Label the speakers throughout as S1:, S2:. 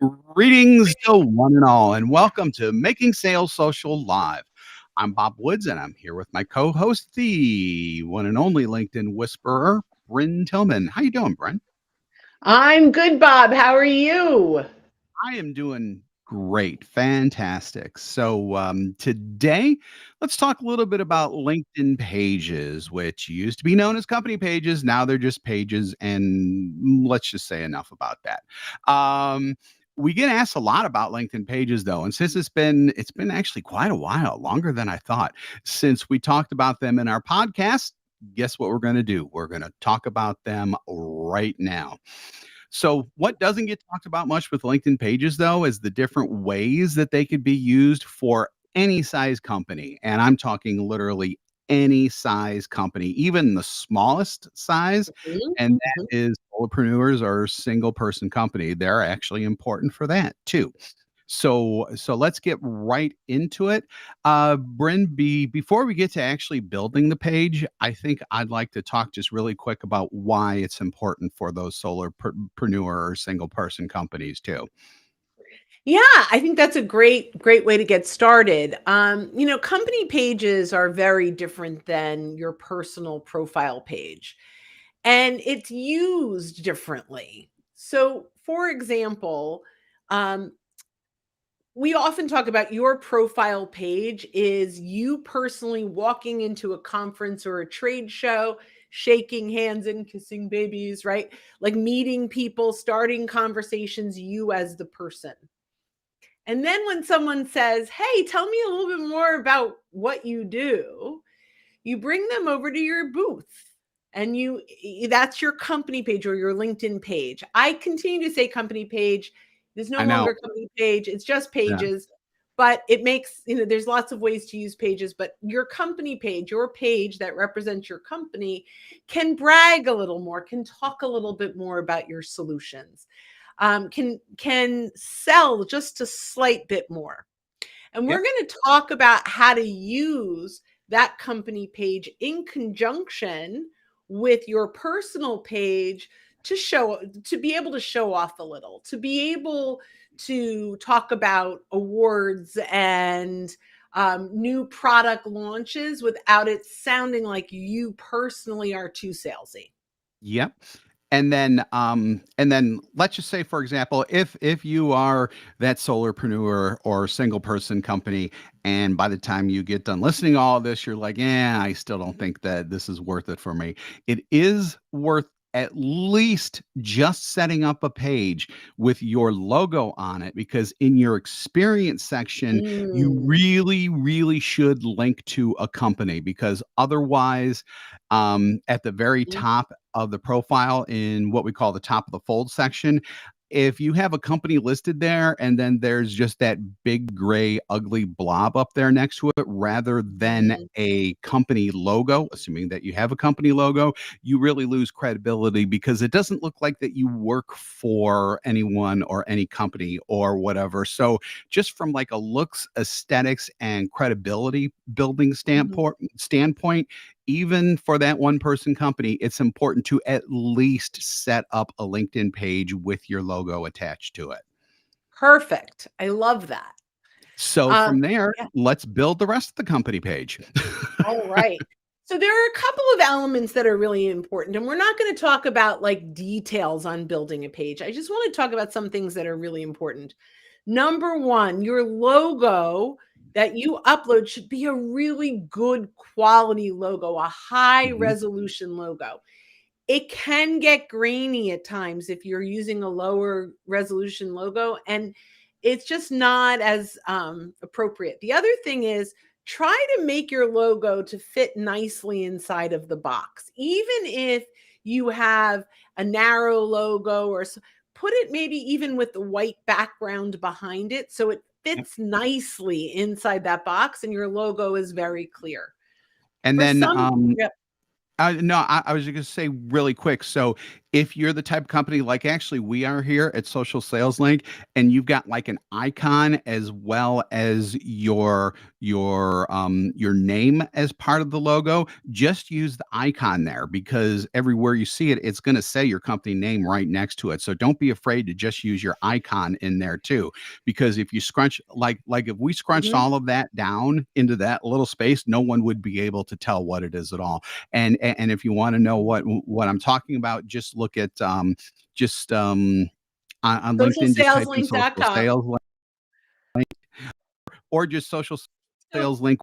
S1: Greetings to one and all, and welcome to Making Sales Social Live. I'm Bob Woods, and I'm here with my co-host, the one and only LinkedIn Whisperer, Bryn Tillman. How you doing, Bryn?
S2: I'm good, Bob. How are you?
S1: I am doing great, fantastic. So today, let's talk a little bit about LinkedIn pages, which used to be known as company pages. Now they're just pages, and let's just say enough about that. We get asked a lot about LinkedIn pages, though, and since it's been actually quite a while, longer than I thought, since we talked about them in our podcast. Guess what we're going to do? We're going to talk about them right now. So, what doesn't get talked about much with LinkedIn pages, though, is the different ways that they could be used for any size company. And I'm talking literally any size company, even the smallest size.
S2: Mhm,
S1: And
S2: mhm.
S1: that is solopreneurs or single person company. They're actually important for that too. So let's get right into it. Bryn, before we get to actually building the page, I think I'd like to talk just really quick about why it's important for those solopreneur or single person companies too.
S2: Yeah, I think that's a great way to get started. Company pages are very different than your personal profile page, and it's used differently. So, for example, um, we often talk about your profile page is you personally walking into a conference or a trade show, shaking hands and kissing babies, right? Like meeting people, starting conversations, you as the person. And then when someone says, "Hey, tell me a little bit more about what you do," you bring them over to your booth. And that's your company page or your LinkedIn page. I continue to say company page. There's no
S1: I know.
S2: longer company page. It's just
S1: Yeah.
S2: pages. But it makes, there's lots of ways to use pages, but your company page, your page that represents your company can brag a little more, can talk a little bit more about your solutions, can sell just a slight bit more. And we're
S1: Yep.
S2: going to talk about how to use that company page in conjunction with your personal page to be able to show off a little, to be able to talk about awards and new product launches without it sounding like you personally are too salesy.
S1: Yep. And then let's just say, for example, if you are that solopreneur or single person company, and by the time you get done listening to all of this, you're like, yeah, I still don't think that this is worth it for me. It is worth at least just setting up a page with your logo on it, because in your experience section, you
S2: Mm,
S1: really, really should link to a company, because otherwise, at the very
S2: mm,
S1: top of the profile in what we call the top of the fold section, if you have a company listed there and then there's just that big gray ugly blob up there next to it rather than
S2: mm.
S1: a company logo, assuming that you have a company logo, you really lose credibility, because it doesn't look like that you work for anyone or any company or whatever. So just from like a looks, aesthetics, and credibility building
S2: Mhm.
S1: standpoint, even for that one person company, it's important to at least set up a LinkedIn page with your logo attached to it.
S2: Perfect. I love that.
S1: So
S2: Um,
S1: from there,
S2: yeah.
S1: let's build the rest of the company page.
S2: All right. So there are a couple of elements that are really important, and we're not going to talk about like details on building a page. I just want to talk about some things that are really important. Number one, your logo that you upload should be a really good quality logo, a high
S1: Mhm.
S2: resolution logo. It can get grainy at times if you're using a lower resolution logo, and it's just not as appropriate. The other thing is try to make your logo to fit nicely inside of the box. Even if you have a narrow logo put it maybe even with the white background behind it so it
S1: Yep.
S2: fits nicely inside that box and your logo is very clear.
S1: And
S2: For
S1: then
S2: some, yep.
S1: no, I was just gonna say really quick. So if you're the type of company like actually we are here at Social Sales Link, and you've got like an icon as well as your name as part of the logo, just use the icon there, because everywhere you see it, it's going to say your company name right next to it. So don't be afraid to just use your icon in there too, because if you scrunch like if we scrunched
S2: Mhm.
S1: all of that down into that little space, no one would be able to tell what it is at all. And if you want to know what I'm talking about, just look at just on LinkedIn, just type in social
S2: Socialsaleslink.com.
S1: sales link, or just social
S2: So
S1: sales link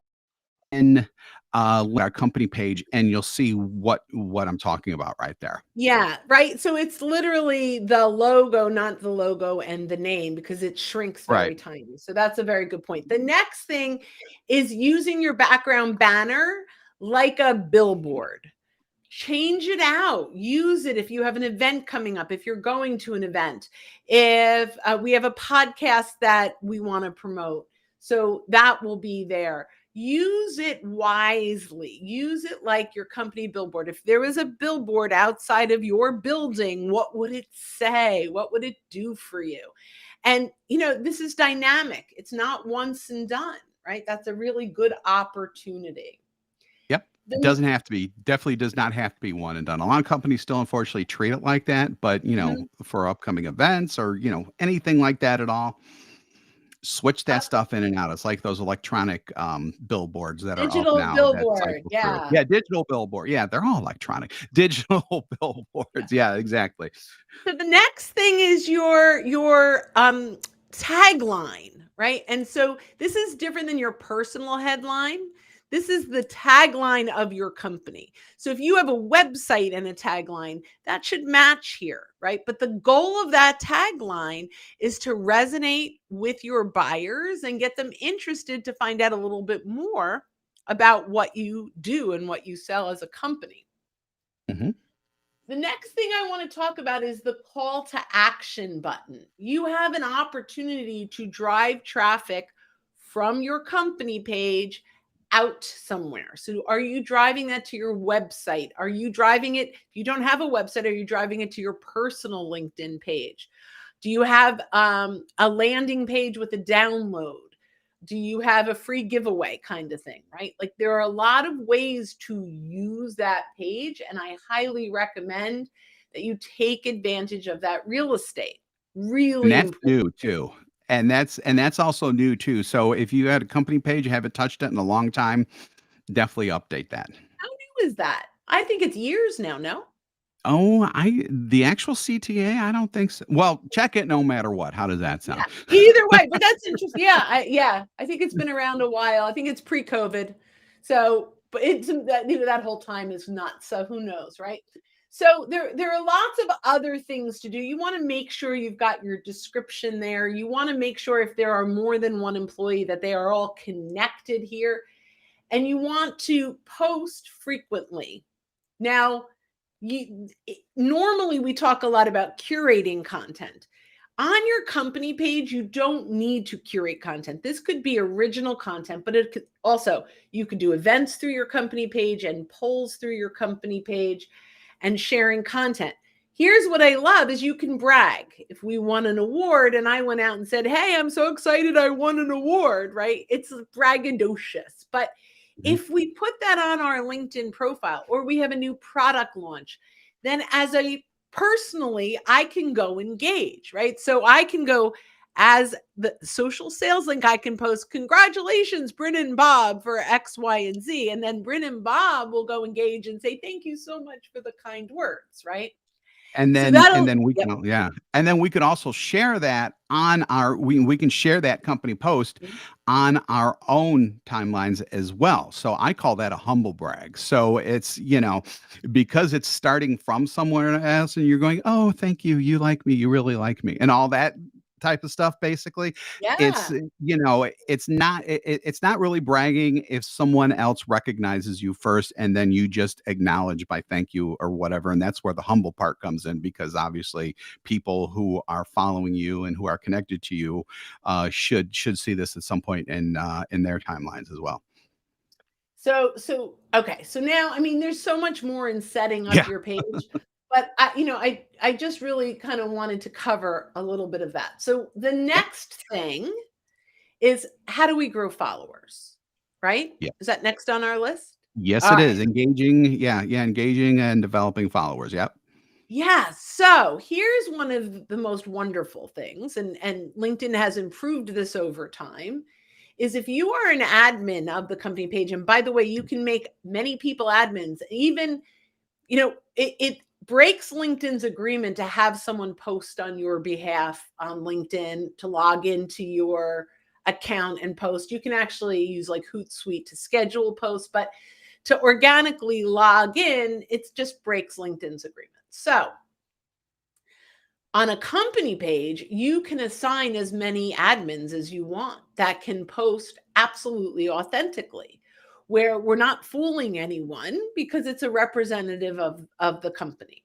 S1: in our company page, and you'll see what I'm talking about right there.
S2: yeah, right. So it's literally the logo, not the logo and the name, because it shrinks
S1: Right.
S2: very tiny. So that's a very good point. The next thing is using your background banner like a billboard. Change it out. Use it if you have an event coming up, if you're going to an event, if we have a podcast that we want to promote. So that will be there. Use it wisely. Use it like your company billboard. If there was a billboard outside of your building, what would it say? What would it do for you? And, this is dynamic. It's not once and done, right? That's a really good opportunity.
S1: Yep. It
S2: Then,
S1: doesn't have to be, definitely does not have to be one and done. A lot of companies still unfortunately treat it like that, but
S2: mhm,
S1: for upcoming events or anything like that at all, switch that stuff in and out. It's like those electronic billboards that are up
S2: digital
S1: now that
S2: billboard.
S1: cycle through.
S2: Yeah.
S1: Yeah, digital billboard. Yeah, they're all electronic. Digital billboards. Yeah, exactly.
S2: So the next thing is your tagline, right? And so this is different than your personal headline. This is the tagline of your company. So if you have a website and a tagline, that should match here, right? But the goal of that tagline is to resonate with your buyers and get them interested to find out a little bit more about what you do and what you sell as a company.
S1: Mhm.
S2: The next thing I want to talk about is the call to action button. You have an opportunity to drive traffic from your company page out somewhere. So, are you driving that to your website? Are you driving it? If you don't have a website, are you driving it to your personal LinkedIn page? Do you have a landing page with a download? Do you have a free giveaway kind of thing, right? Like there are a lot of ways to use that page, and I highly recommend that you take advantage of that real estate.
S1: And
S2: Really
S1: that's
S2: important.
S1: new too. And that's also new too. So if you had a company page, you haven't touched it in a long time, definitely update that.
S2: How new is that? I think it's years now, no?
S1: Oh, the actual CTA, I don't think so. Well, check it no matter what. How does that
S2: Yeah.
S1: sound?
S2: Either way, but that's interesting. I think it's been around a while. I think it's pre-COVID. So, but it's that whole time is nuts. So who knows, right? So there are lots of other things to do. You want to make sure you've got your description there. You want to make sure if there are more than one employee that they are all connected here, and you want to post frequently. Now, normally we talk a lot about curating content. On your company page, you don't need to curate content. This could be original content, but it could also, you could do events through your company page and polls through your company page and sharing content. Here's what I love is you can brag. If we won an award and I went out and said, "Hey, I'm so excited I won an award," right? It's braggadocious. But
S1: Mhm.
S2: if we put that on our LinkedIn profile or we have a new product launch, then as a personally, I can go engage, right? So I can go as the social sales link, I can post, "Congratulations, Bryn and Bob, for X, Y, and Z." And then Bryn and Bob will go engage and say, "Thank you so much for the kind words," right?
S1: And
S2: So
S1: then and
S2: that'll,
S1: then we
S2: yep.
S1: can yeah. And then we could also share that on our we can share that company post on our own timelines as well. So I call that a humble brag. So it's, because it's starting from somewhere else and you're going, "Oh, thank you. You like me. You really like me." And all that type of stuff basically. It's
S2: Yeah.
S1: it's not really bragging if someone else recognizes you first and then you just acknowledge by thank you or whatever, and that's where the humble part comes in, because obviously people who are following you and who are connected to you should see this at some point in their timelines as well.
S2: So okay. So now, I mean, there's so much more in setting up
S1: Yeah.
S2: your page. but I just really kind of wanted to cover a little bit of that. So the
S1: Yep.
S2: next thing is, how do we grow followers? Right?
S1: Yeah.
S2: Is that next on our list?
S1: Yes,
S2: All
S1: it
S2: right.
S1: is. Engaging, yeah, yeah, engaging and developing followers. Yep.
S2: Yeah. So here's one of the most wonderful things, and LinkedIn has improved this over time. Is if you are an admin of the company page, and by the way, you can make many people admins, even it breaks LinkedIn's agreement to have someone post on your behalf on LinkedIn to log into your account and post. You can actually use like Hootsuite to schedule posts, but to organically log in, it just breaks LinkedIn's agreement. So on a company page, you can assign as many admins as you want that can post absolutely authentically, where we're not fooling anyone because it's a representative of the company.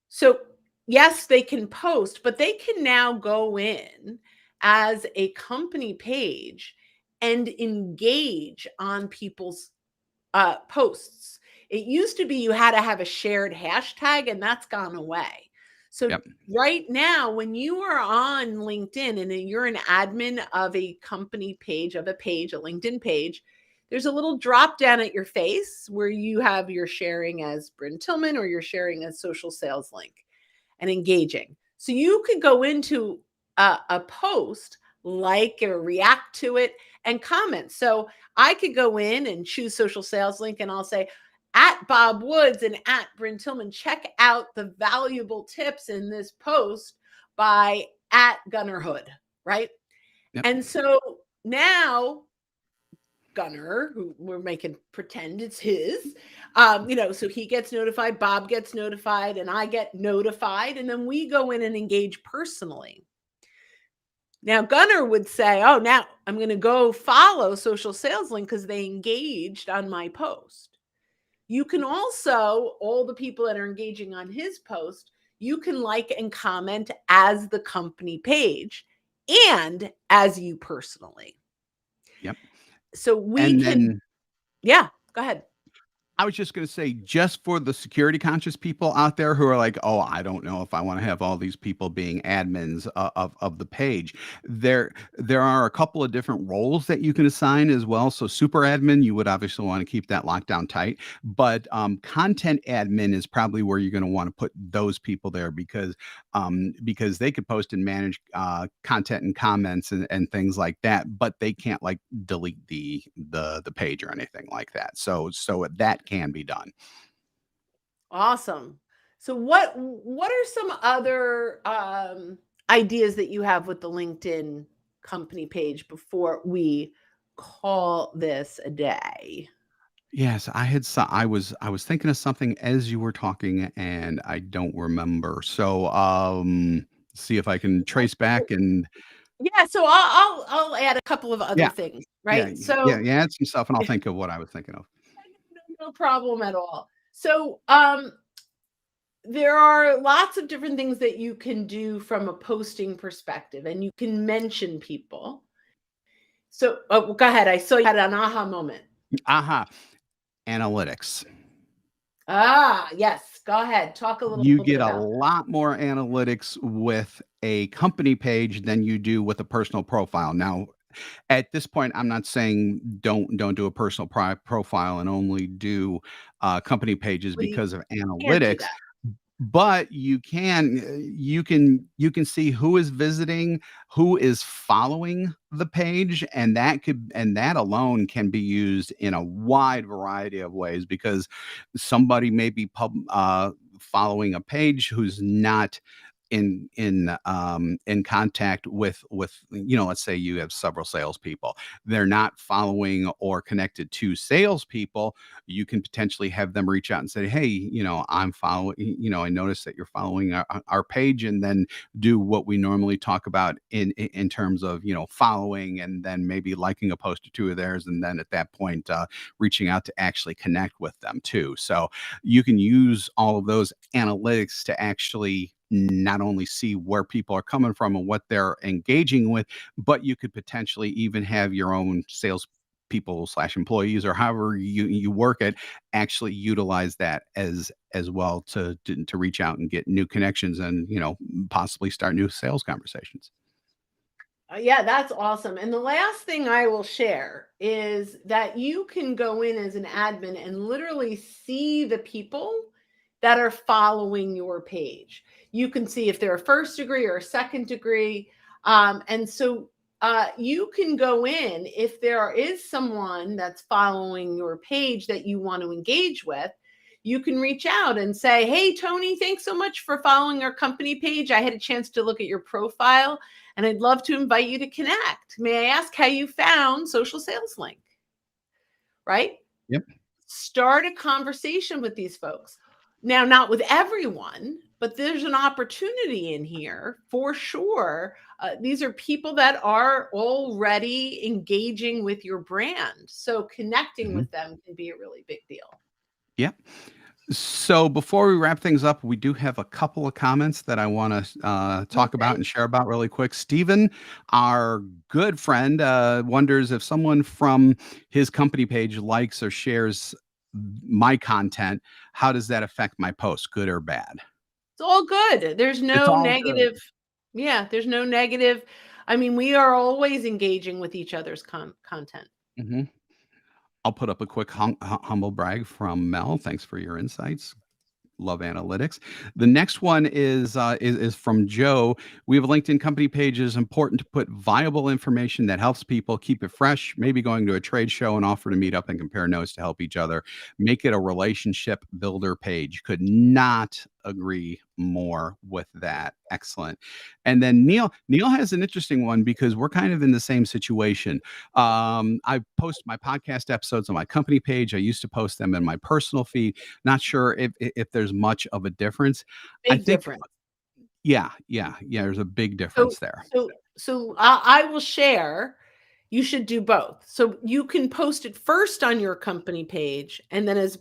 S2: So, yes, they can post, but they can now go in as a company page and engage on people's posts. It used to be you had to have a shared hashtag, and that's gone away. So
S1: Yep.
S2: right now, when you are on LinkedIn and you're an admin of a company page, of a page, a LinkedIn page, there's a little drop down at your face where you have your sharing as Bryn Tillman or you're sharing as social sales link and engaging. So you could go into a post, like or react to it, and comment. So I could go in and choose social sales link, and I'll say, at Bob Woods and at Bryn Tillman, check out the valuable tips in this post by at Gunner Hood, right?
S1: Yep.
S2: And so now Gunner, who we're making pretend it's his, so he gets notified, Bob gets notified, and I get notified, and then we go in and engage personally. Now, Gunner would say, "Oh, now I'm going to go follow Social Sales Link because they engaged on my post." You can also, all the people that are engaging on his post, you can like and comment as the company page and as you personally.
S1: Yep.
S2: So we
S1: And
S2: can,
S1: then
S2: yeah, go ahead.
S1: I was just going to say, just for the security conscious people out there who are like, oh, I don't know if I want to have all these people being admins of the page. There are a couple of different roles that you can assign as well. So super admin, you would obviously want to keep that locked down tight. But content admin is probably where you're going to want to put those people there because they could post and manage content and comments and things like that, but they can't like delete the page or anything like that. So that can be done.
S2: Awesome. So what are some other ideas that you have with the LinkedIn company page before we call this a day?
S1: Yes, I was thinking of something as you were talking and I don't remember. So see if I can trace back and
S2: Yeah, so I'll add a couple of other
S1: yeah,
S2: things,
S1: yeah,
S2: right?
S1: yeah,
S2: So
S1: yeah, add some stuff and I'll think of what I was thinking of.
S2: no problem at all. So there are lots of different things that you can do from a posting perspective, and you can mention people. So go ahead. I saw you had an aha moment.
S1: Aha, analytics.
S2: Ah, yes. Go ahead. Talk a little
S1: You
S2: bit
S1: get a
S2: about that.
S1: lot more analytics with a company page than you do with a personal profile. Now, at this point, I'm not saying don't do a personal profile and only do company pages
S2: Well, you
S1: because of
S2: can't do
S1: analytics,
S2: that.
S1: but you can see who is visiting, who is following the page, and that alone can be used in a wide variety of ways because somebody may be following a page who's not in contact with let's say you have several salespeople, they're not following or connected to salespeople. You can potentially have them reach out and say, hey, I'm following, I noticed that you're following our page, and then do what we normally talk about in terms of following, and then maybe liking a post or two of theirs, and then at that point reaching out to actually connect with them too. So you can use all of those analytics to actually not only see where people are coming from and what they're engaging with, but you could potentially even have your own sales people slash employees or however you work it actually utilize that as well to reach out and get new connections and possibly start new sales conversations.
S2: Yeah, that's awesome. And the last thing I will share is that you can go in as an admin and literally see the people that are following your page. You can see if they're a first degree or a second degree. And so you can go in if there is someone that's following your page that you want to engage with. You can reach out and say, "Hey, Tony, thanks so much for following our company page. I had a chance to look at your profile and I'd love to invite you to connect. May I ask how you found Social Sales Link?" Right?
S1: Yep.
S2: Start a conversation with these folks. Now, not with everyone, but there's an opportunity in here for sure. These are people that are already engaging with your brand. So connecting
S1: Mhm.
S2: with them can be a really big deal.
S1: Yep. So before we wrap things up, we do have a couple of comments that I want to talk about
S2: Okay.
S1: and share about really quick. Stephen, our good friend, wonders if someone from his company page likes or shares my content, how does that affect my post, good or bad?
S2: It's all good. There's
S1: It's
S2: no
S1: all good.
S2: negative. Yeah, there's no negative. I mean, we are always engaging with each other's content.
S1: Mhm. I'll put up a quick humble brag from Mel. Thanks for your insights. Love analytics. The next one is from Joe. We have a LinkedIn company page. It is important to put viable information that helps people keep it fresh. Maybe going to a trade show and offer to meet up and compare notes to help each other. Make it a relationship builder page. Could not agree more with that. Excellent. And then Neil has an interesting one because we're kind of in the same situation. I post my podcast episodes on my company page. I used to post them in my personal feed. Not sure if there's much of a difference. I
S2: Big
S1: think,
S2: difference.
S1: yeah. There's a big
S2: So
S1: difference there.
S2: I will share. You should do both. So you can post it first on your company page, and then, as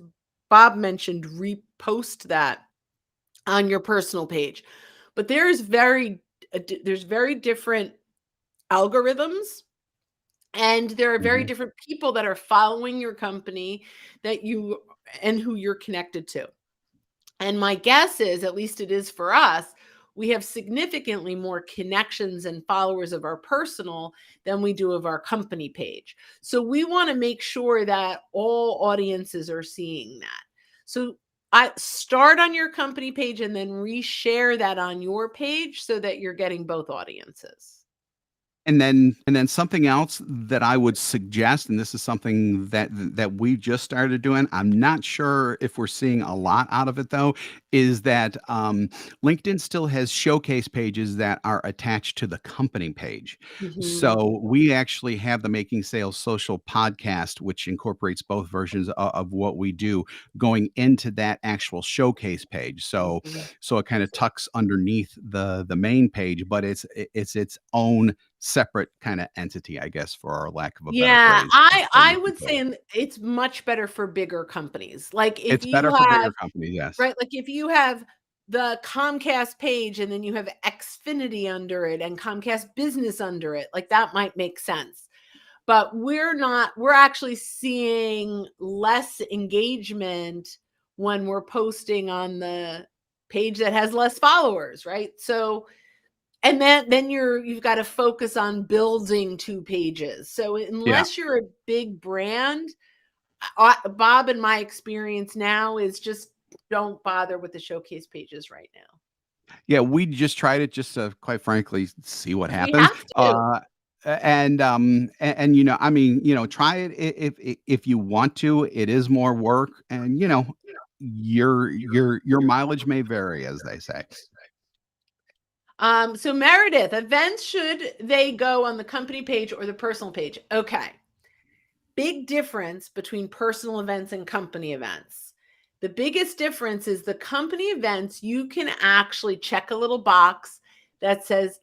S2: Bob mentioned, repost that on your personal page. But there's very different algorithms, and there are very
S1: Mhm.
S2: different people that are following your company that you and who you're connected to. And my guess is, at least it is for us, we have significantly more connections and followers of our personal than we do of our company page. So we want to make sure that all audiences are seeing that. So I start on your company page and then reshare that on your page so that you're getting both audiences.
S1: And then something else that I would suggest, and this is something that we just started doing. I'm not sure if we're seeing a lot out of it though. Is that LinkedIn still has showcase pages that are attached to the company page.
S2: Mhm.
S1: So we actually have the Making Sales Social podcast, which incorporates both versions of what we do, going into that actual showcase page.
S2: Mhm.
S1: So it kind of tucks underneath the main page, but it's its own separate kind of entity, I guess, for our lack of a better
S2: Yeah,
S1: phrase that
S2: I
S1: you can
S2: would
S1: put it.
S2: say it's much better for bigger companies. Like if
S1: It's
S2: you
S1: better for bigger
S2: have
S1: companies, yes.
S2: Right, like if you have the Comcast page and then you have Xfinity under it and Comcast Business under it, like that might make sense. But we're actually seeing less engagement when we're posting on the page that has less followers, right? So and then you've got to focus on building two pages. So
S1: Yeah.
S2: unless you're a big brand, Bob, in my experience now, is just don't bother with the showcase pages right now.
S1: Yeah, we just tried it just to, quite frankly, see what
S2: We
S1: happens.
S2: have to.
S1: And I mean, try it if you want to. It is more work, and your mileage may vary, as they say.
S2: So Meredith, events, should they go on the company page or the personal page? Okay. Big difference between personal events and company events. The biggest difference is the company events, you can actually check a little box that says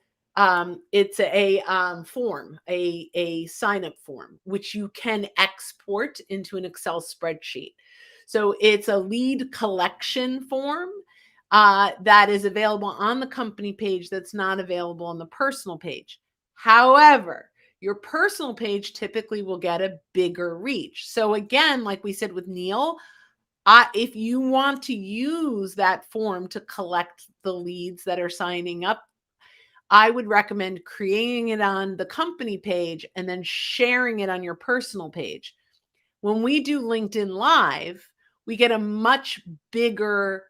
S2: it's a form, a sign up form, which you can export into an Excel spreadsheet. So it's a lead collection form that is available on the company page that's not available on the personal page. However, Your personal page typically will get a bigger reach. So again, like we said with Neil, if you want to use that form to collect the leads that are signing up, I would recommend creating it on the company page and then sharing it on your personal page. When we do LinkedIn Live, we get a much bigger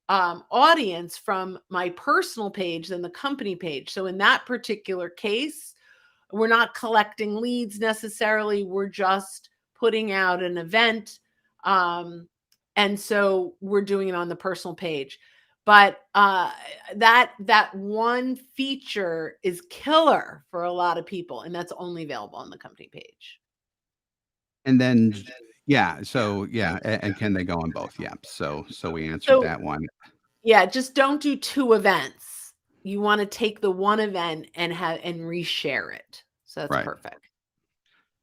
S2: audience from my personal page than the company page. So in that particular case, we're not collecting leads necessarily. We're just putting out an event. And so we're doing it on the personal page. But that one feature is killer for a lot of people, and that's only available on the company page.
S1: And then yeah, so yeah, and can they go on both? Yeah. So we answered
S2: So
S1: that one.
S2: yeah, just don't do 2 events. You wanna take the one event and reshare it. So that's
S1: Right.
S2: perfect.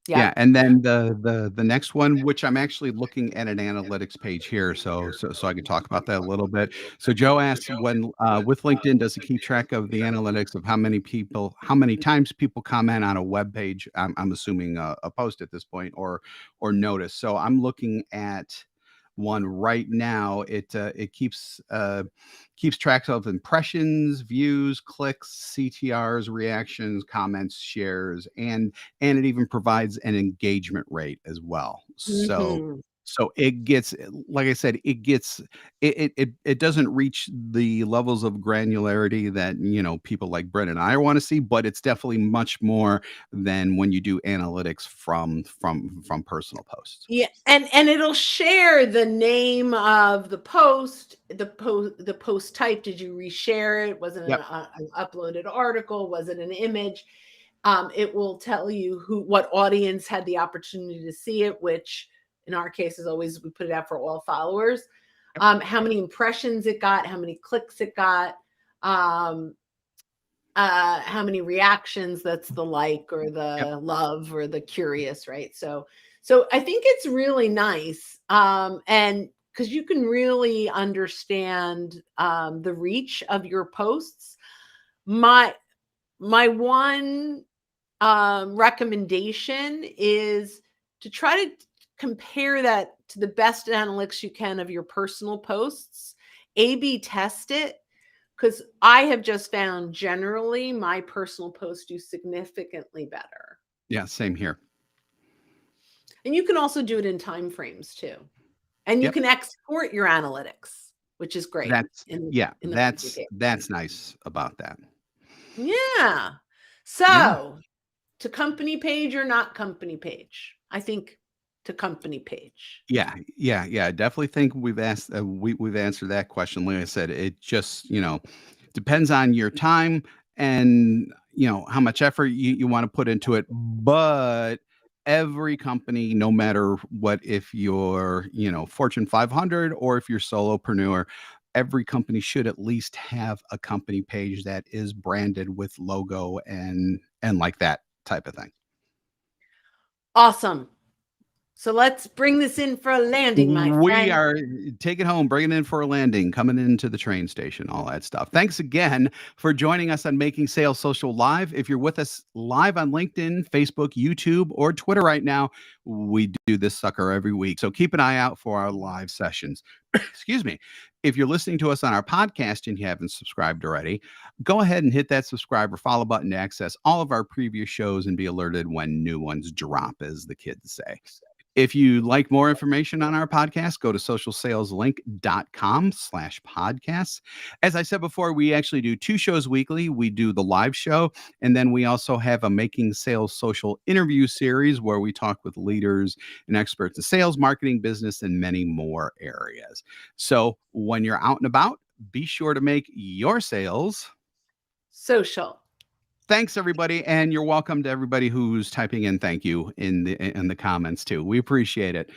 S1: Yeah,
S2: Yep.
S1: and then the next one, which I'm actually looking at an analytics page here, so I can talk about that a little bit. So Joe asks, when with LinkedIn, does it keep track of the analytics of how many times people comment on a web page? I'm assuming a post at this point, or notice. So I'm looking at one right now. It keeps track of impressions, views, clicks, CTRs, reactions, comments, shares, and it even provides an engagement rate as well.
S2: Mhm.
S1: So it gets, like I said, it doesn't reach the levels of granularity that people like Brett and I want to see, but it's definitely much more than when you do analytics from personal posts.
S2: Yeah, and it'll share the name of the post type. Did you reshare it? Was it
S1: Yep.
S2: an uploaded article? Was it an image? It will tell you what audience had the opportunity to see it, which in our case is always we put it out for all followers.
S1: Yep.
S2: How many impressions it got, how many clicks it got, um, how many reactions, that's the like or
S1: Yep.
S2: the love or the curious, right? So I think it's really nice, and because you can really understand the reach of your posts. My my one recommendation is to try to compare that to the best analytics you can of your personal posts. A/B test it, because I have just found generally my personal posts do significantly better.
S1: Yeah, same here.
S2: And you can also do it in time frames too. And you
S1: Yep.
S2: can export your analytics, which is great
S1: That's
S2: in
S1: yeah,
S2: in the company page.
S1: that's nice about that.
S2: Yeah.
S1: Yeah.
S2: So, to company page or not company page? I think to company page.
S1: Yeah, yeah, yeah. I definitely think we've answered that question. Like I said, it just depends on your time and how much effort you want to put into it. But every company, no matter what, if you're Fortune 500 or if you're solopreneur, every company should at least have a company page that is branded with logo and like that type of thing.
S2: Awesome. So let's bring this in for a landing, my
S1: We
S2: friend.
S1: are taking home, bringing in for a landing, coming into the train station, all that stuff. Thanks again for joining us on Making Sales Social Live. If you're with us live on LinkedIn, Facebook, YouTube, or Twitter right now, we do this sucker every week. So keep an eye out for our live sessions. Excuse me. If you're listening to us on our podcast and you haven't subscribed already, go ahead and hit that subscribe or follow button to access all of our previous shows and be alerted when new ones drop, as the kids say. If you like more information on our podcast, go to socialsaleslink.com/podcasts. As I said before, we actually do 2 shows weekly. We do the live show, and then we also have a Making Sales Social interview series where we talk with leaders and experts in sales, marketing, business, and many more areas. So when you're out and about, be sure to make your sales.
S2: Social.
S1: Thanks, everybody, and you're welcome to everybody who's typing in thank you in the comments too. We appreciate it.